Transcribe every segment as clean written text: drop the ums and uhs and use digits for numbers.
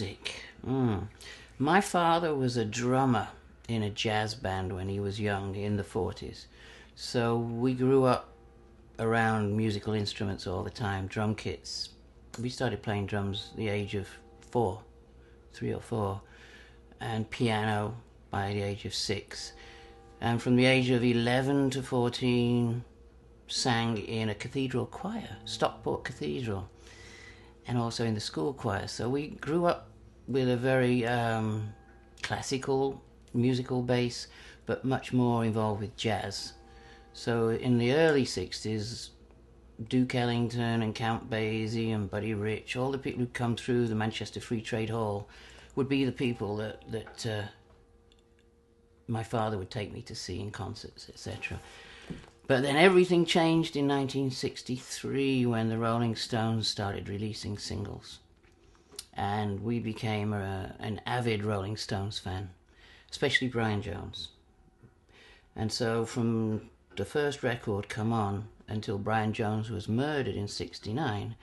music. My father was a drummer in a jazz band when he was young, in the 40s. So we grew up around musical instruments all the time, drum kits. We started playing drums at the age of 3 or 4, and piano by the age of 6. And from the age of 11 to 14, sang in a cathedral choir, Stockport Cathedral, and also in the school choir. So we grew up with a very classical musical base, but much more involved with jazz. So in the early 60s, Duke Ellington and Count Basie and Buddy Rich, all the people who'd come through the Manchester Free Trade Hall would be the people that my father would take me to see in concerts, etc. But then everything changed in 1963 when the Rolling Stones started releasing singles. And we became an avid Rolling Stones fan, especially Brian Jones. And so from the first record, Come On, until Brian Jones was murdered in 1969,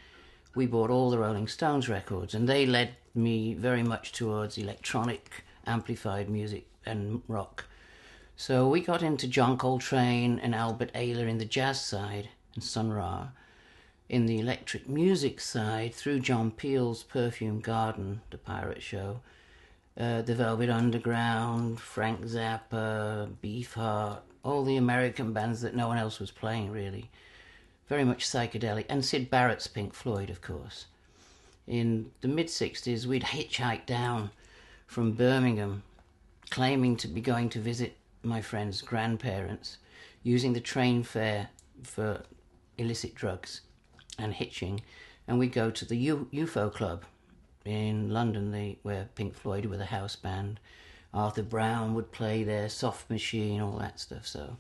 we bought all the Rolling Stones records, and they led me very much towards electronic amplified music and rock. So we got into John Coltrane and Albert Ayler in the jazz side, and Sun Ra. In the electric music side, through John Peel's Perfume Garden, the Pirate Show, the Velvet Underground, Frank Zappa, Beefheart, all the American bands that no one else was playing, really. Very much psychedelic. And Syd Barrett's Pink Floyd, of course. In the mid-60s, we'd hitchhiked down from Birmingham, claiming to be going to visit my friend's grandparents, using the train fare for illicit drugs and hitching. And we'd go to the UFO Club in London, where Pink Floyd were the house band. Arthur Brown would play there, Soft Machine, all that stuff. So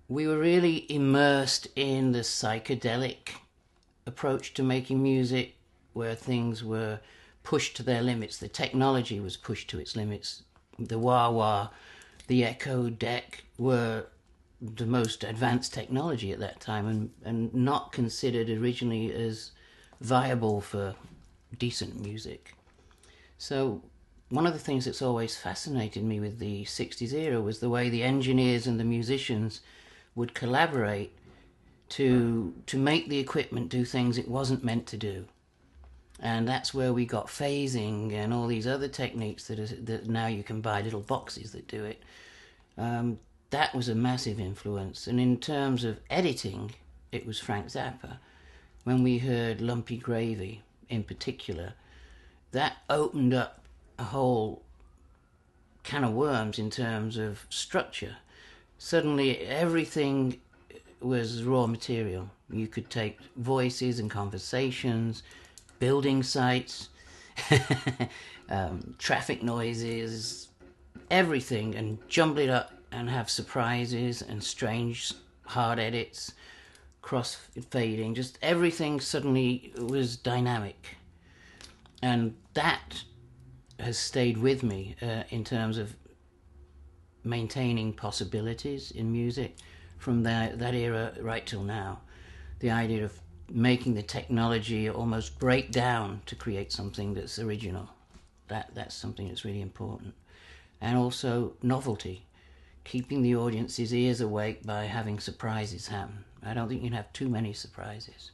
we were really immersed in the psychedelic approach to making music, where things were pushed to their limits. The technology was pushed to its limits. The wah-wah, the Echo Deck were the most advanced technology at that time, and not considered originally as viable for decent music. So one of the things that's always fascinated me with the 60s era was the way the engineers and the musicians would collaborate to make the equipment do things it wasn't meant to do. And that's where we got phasing and all these other techniques that now you can buy little boxes that do it. That was a massive influence. And in terms of editing, it was Frank Zappa. When we heard Lumpy Gravy in particular, that opened up a whole can of worms in terms of structure. Suddenly everything was raw material. You could take voices and conversations, building sites, traffic noises, everything, and jumble it up and have surprises and strange hard edits, cross-fading, just everything suddenly was dynamic. And that has stayed with me in terms of maintaining possibilities in music from that era right till now. The idea of making the technology almost break down to create something that's original. That's something that's really important. And also novelty, keeping the audience's ears awake by having surprises happen. I don't think you can have too many surprises.